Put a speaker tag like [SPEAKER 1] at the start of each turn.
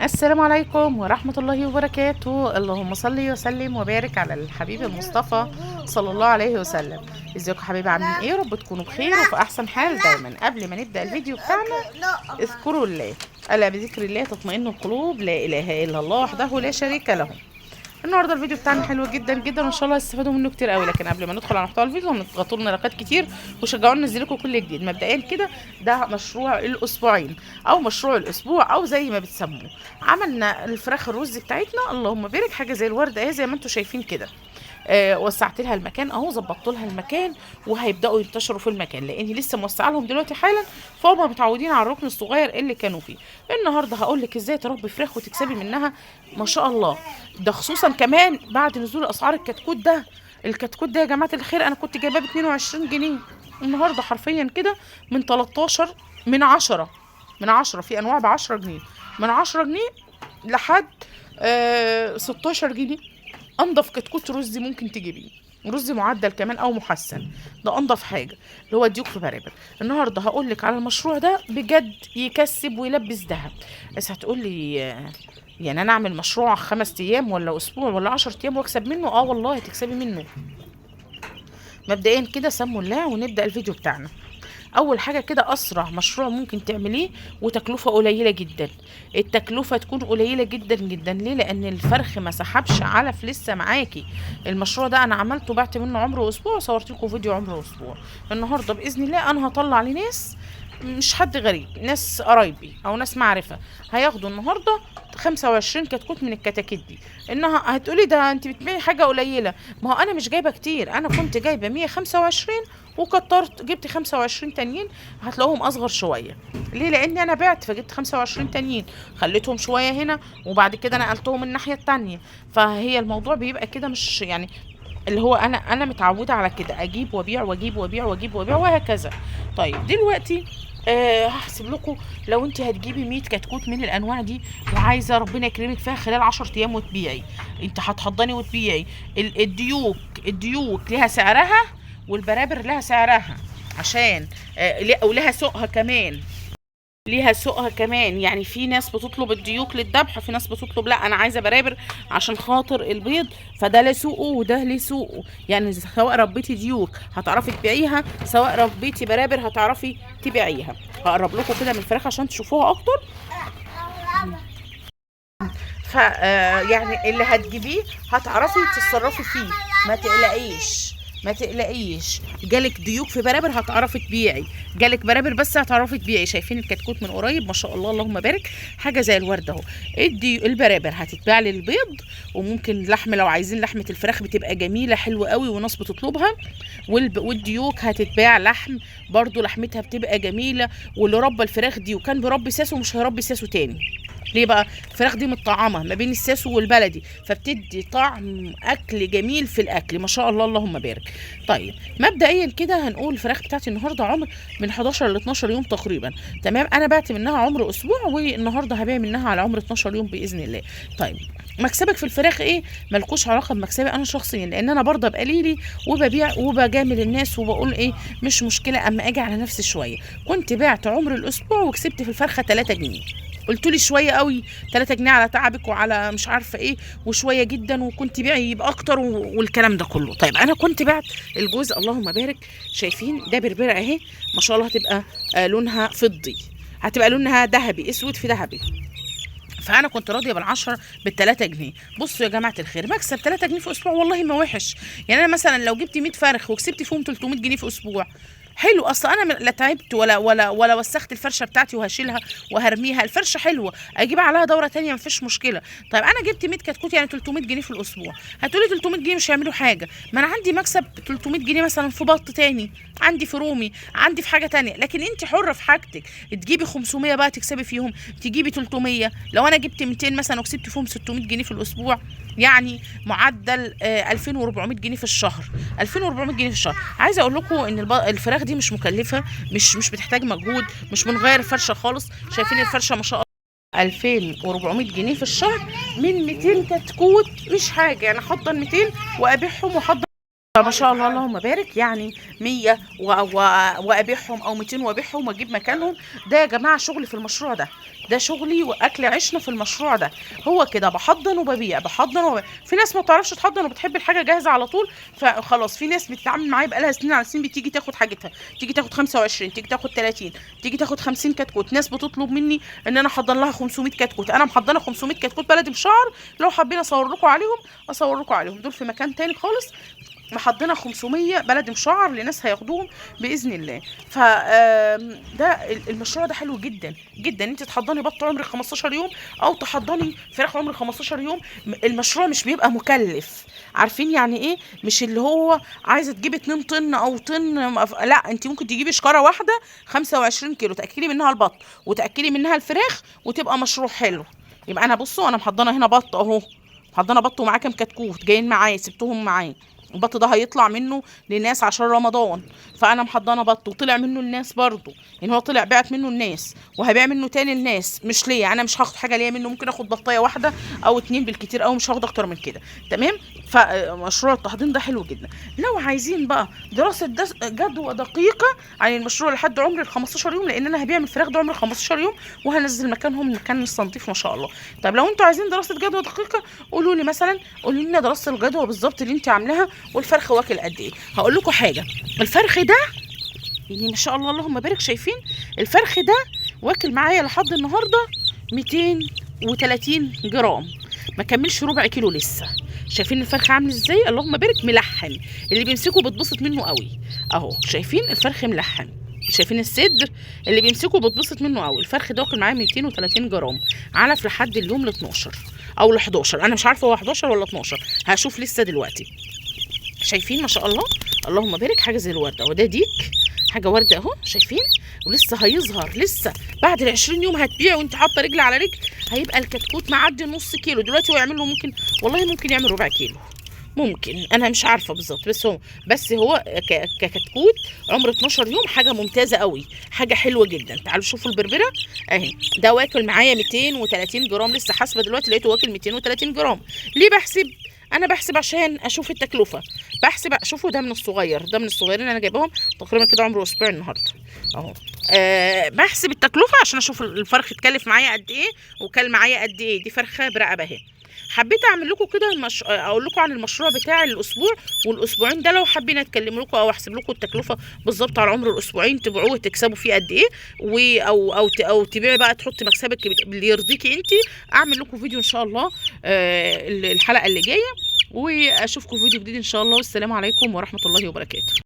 [SPEAKER 1] السلام عليكم ورحمة الله وبركاته. اللهم صل وسلم وبارك على الحبيب المصطفى صلى الله عليه وسلم. ازيكم حبايبي، عاملين ايه؟ رب تكونوا بخير وفي احسن حال دايما. قبل ما نبدأ الفيديو بتاعنا اذكروا الله، الا بذكر الله تطمئن القلوب، لا اله الا الله وحده لا شريك له. النهارده الفيديو بتاعنا حلو جدا جدا وان شاء الله هتستفادوا منه كتير قوي. لكن قبل ما ندخل على محتوى الفيديو هنضغطوا لنا لايكات كتير وشجعونا ننزل لكم كل جديد. مبدئيا كده ده مشروع الاسبوعين او مشروع الاسبوع او زي ما بتسموه. عملنا الفراخ الرز بتاعتنا، اللهم بارك، حاجه زي الورده اهي زي ما انتم شايفين كده. وسعت لها المكان اهو، ظبطت لها المكان وهيبداوا ينتشروا في المكان لاني لسه موسعه لهم دلوقتي حالا، فهم متعودين على الركن الصغير اللي كانوا فيه. النهارده هقول لك ازاي تربي فراخ وتكسبي منها ما شاء الله. ده خصوصا كمان بعد نزول اسعار الكتكوت ده. الكتكوت ده يا جماعه الخير انا كنت جايباه ب 22 جنيه، النهارده حرفيا كده من 13، من 10 في انواع ب 10 جنيه، من 10 جنيه لحد 16 جنيه. انضف كتكوت رز ممكن تجيبيه، رز معدل كمان او محسن، ده انضف حاجه اللي هو ديوك في برابر. النهارده هقول لك على المشروع ده بجد يكسب ويلبس ذهب. بس هتقول لي يعني انا اعمل مشروع 5 ايام ولا اسبوع ولا 10 ايام واكسب منه؟ اه والله هتكسبي منه. مبدئيا كده سموا الله ونبدا الفيديو بتاعنا. اول حاجه كده اسرع مشروع ممكن تعمليه وتكلفه قليله جدا. التكلفه تكون قليله جدا جدا. ليه؟ لان الفرخ ما سحبش علف لسه معاكي. المشروع ده انا عملته بعت منه عمره اسبوع وصورت لكم فيديو عمره اسبوع. النهارده باذن الله انا هطلع لناس مش حد غريب، ناس قرايبي او ناس معرفه هياخدوا النهارده 25 كتكوت من الكتاكيت دي. انها هتقولي ده انت بتبيعي حاجه قليله، ما هو انا مش جايبه كتير، انا كنت جايبه 125 وكترت جبت 25 تانيين هتلاقوهم اصغر شويه. ليه؟ لان انا بعت فجبت 25 تانيين خليتهم شويه هنا وبعد كده نقلتهم الناحيه التانيه. فهي الموضوع بيبقى كده مش يعني اللي هو انا متعوده على كده، اجيب وابيع واجيب وابيع واجيب وابيع وهكذا. طيب دلوقتي هحسب لكم. لو انت هتجيبي 100 كتكوت من الانواع دي وعايزه ربنا يكرمك فيها خلال 10 ايام وتبيعي، انت هتحضني وتبيعي. الديوك ليها سعرها والبرابر لها سعرها، عشان ولها سوقها كمان. ليها سوقها كمان، يعني في ناس بتطلب الديوك للذبح، في ناس بتطلب لا انا عايزه برابر عشان خاطر البيض، فده له سوقه وده له سوقه. يعني سواء ربيتي ديوك هتعرفي تبيعيها، سواء ربيتي برابر هتعرفي تبيعيها. هقرب لكم كده من الفراخ عشان تشوفوها اكتر. ف يعني اللي هتجيبيه هتعرفي تتصرفي فيه، ما تقلقيش ما تقلقيش. جالك ديوك في برابر هتعرفي تبيعي، جالك برابر بس هتعرفي تبيعي. شايفين الكتكوت من قريب ما شاء الله اللهم بارك، حاجه زي الورده اهو. البرابر هتتباع للبيض، وممكن لحم لو عايزين لحمه الفراخ بتبقى جميله حلوه قوي وناس بتطلبها. والديوك هتتباع لحم برضو، لحمتها بتبقى جميله. واللي ربى الفراخ دي وكان بيربي ساسو مش هيربي ساسو تاني. ليه بقى؟ الفراخ دي متطعمه ما بين الساسو والبلدي، فبتدي طعم اكل جميل في الاكل ما شاء الله اللهم بارك. طيب مبدئيا كده هنقول الفراخ بتاعتي النهارده عمر من 11 ل 12 يوم تقريبا. تمام، انا بعت منها عمر اسبوع والنهارده هبيع منها على عمر 12 يوم باذن الله. طيب مكسبك في الفراخ ايه؟ ملكوش علاقه بمكسبي انا شخصيا، لان انا برضه بقليلي وببيع وبجامل الناس وبقول ايه مش مشكله اما اجي على نفسي شويه. كنت بعت عمر الاسبوع وكسبت في الفرخه 3 جنيه. قلت لي شويه قوي 3 جنيه على تعبك وعلى مش عارفه ايه وشويه جدا، وكنت بيعي يبقى اكتر والكلام ده كله. طيب انا كنت بعت الجوز اللهم بارك. شايفين ده بربره اهي ما شاء الله هتبقى لونها فضي، هتبقى لونها ذهبي اسود في ذهبي. فانا كنت راضيه بالعشرة بال3 جنيه. بصوا يا جماعه الخير، مكسب 3 جنيه في اسبوع والله ما وحش. يعني انا مثلا لو جبت 100 فرخ وكسبت فيهم 300 جنيه في اسبوع حلو. اصلا انا لا تعبت ولا وسخت الفرشه بتاعتي وهشيلها وهرميها. الفرشه حلوه اجيب عليها دوره تانية مفيش مشكله. طيب انا جبت 100 كتكوت يعني 300 جنيه في الاسبوع. هتقولي 300 جنيه مش هيعملوا حاجه، ما انا عندي مكسب 300 جنيه مثلا في بط تاني، عندي في رومي، عندي في حاجه تانية. لكن انت حره في حاجتك، تجيبي 500 بقى تكسبي فيهم، تجيبي 300. لو انا جبت 200 مثلا وكسبت فيهم 600 جنيه في الاسبوع، يعني معدل 2400 جنيه في الشهر. 2400 جنيه في الشهر. عايزه اقول لكم ان الفراخ دي مش مكلفه، مش بتحتاج مجهود، مش بنغير الفرشه خالص. شايفين الفرشه ما شاء الله 2400 جنيه في الشهر من 200 كتكوت مش حاجه. يعني احضر 200 وابيعهم واحضر فما شاء الله اللهم بارك، يعني 100 وابيعهم او 200 وابيعهم واجيب مكانهم. ده يا جماعه شغلي في المشروع ده، ده شغلي واكل عيشنا في المشروع ده. هو كده بحضن وببيع، بحضن وببيع. في ناس ما بتعرفش تحضن وبتحب الحاجه جاهزه على طول، فخلاص في ناس بتتعامل معايا بقالها سنين على سنين، بتيجي تاخد حاجتها، تيجي تاخد 25، تيجي تاخد 30، تيجي تاخد 50 كتكوت. ناس بتطلب مني ان انا احضن لها 500 كتكوت، انا محضنه 500 كتكوت بلدي بشعر، لو حابين اصور لكم عليهم اصور لكم عليهم. دول في مكان تاني خالص، محضنه 500 بلدي مشعر لناس هياخدوهم باذن الله. ف ده المشروع ده حلو جدا جدا. انت تحضني بط عمر 15 يوم او تحضني فراخ عمر 15 يوم. المشروع مش بيبقى مكلف، عارفين يعني ايه؟ مش اللي هو عايزه تجيبي 2 طن او طن، لا، انت ممكن تجيبي شكاره واحده 25 كيلو، تاكلي منها البط وتاكلي منها الفراخ وتبقى مشروع حلو. يبقى انا بصوا انا محضنه هنا بط اهو، محضنه بط ومعاه كام كتكوت جايين معايا، سبتهم معايا. البط ده هيطلع منه لناس عشان رمضان، فانا محضنه بط وطلع منه الناس برضو، يعني هو طلع بعت منه الناس وهبيع منه تاني الناس، مش ليا انا، مش هاخد حاجه ليا منه، ممكن اخد بطايه واحده او 2 بالكتير، او مش هاخد اكتر من كده. تمام. فمشروع التحضير ده حلو جدا. لو عايزين بقى دراسه جدوى دقيقه عن المشروع لحد عمر ال 15 يوم، لان انا هبيع من الفراخ ده عمر 15 يوم وهنزل مكانهم مكان مستنضيف ما شاء الله. طب لو انتوا عايزين دراسه جدوى دقيقه، قولوا لي مثلا، قولوا لنا دراسه الجدوى بالظبط اللي انت عاملاها، والفرخ واكل قد ايه. هقول لكم حاجه، الفرخ ده يعني ما شاء الله اللهم بارك، شايفين الفرخ ده واكل معايا لحد النهارده 230 جرام، ما كملش ربع كيلو لسه. شايفين الفرخ عامل ازاي؟ اللهم بارك، ملحم، اللي بيمسكه بتبسط منه قوي اهو. شايفين الفرخ ملحم، شايفين الصدر اللي بيمسكه بتبسط منه قوي. الفرخ ده واكل معايا 230 جرام، علف لحد اليوم ل 12 او ل 11، انا مش عارفه هو 11 ولا 12، هشوف لسه دلوقتي. شايفين ما شاء الله اللهم بارك، حاجه زي الورده. وده ديك حاجه ورده اهو، شايفين؟ ولسه هيظهر، لسه بعد ال 20 يوم هتبيع وانت حاطه رجل على رجل، هيبقى الكتكوت معدي نص كيلو. دلوقتي هو يعمل له ممكن، والله ممكن يعمل ربع كيلو، ممكن، انا مش عارفه بالظبط، بس هو ككتكوت عمر 12 يوم حاجه ممتازه قوي، حاجه حلوه جدا. تعالوا شوفوا البربره اهي، ده واكل معايا 230 جرام، لسه حاسبه دلوقتي لقيته واكل 230 جرام. ليه بحسب؟ انا بحسب عشان اشوف التكلفه، بحسب اشوفه. ده من الصغير، ده من الصغيرين انا جايبهم تقريبا كده عمره اسبوع النهارده اهو. بحسب التكلفه عشان اشوف الفرخ اتكلف معايا قد ايه وكل معايا قد ايه. دي فرخه برقبه اهي. حبيت اعمل لكم كده اقول لكم عن المشروع بتاع الاسبوع والاسبوعين ده، لو حابين اتكلم لكم او احسب لكم التكلفه بالظبط على عمر الاسبوعين، تبيعوه وتكسبوا فيه قد ايه، او تبيعي بقى تحطي مكسبك اللي يرضيكي انت. اعمل لكم فيديو ان شاء الله الحلقه اللي جايه، واشوفكم فيديو جديد ان شاء الله. والسلام عليكم ورحمه الله وبركاته.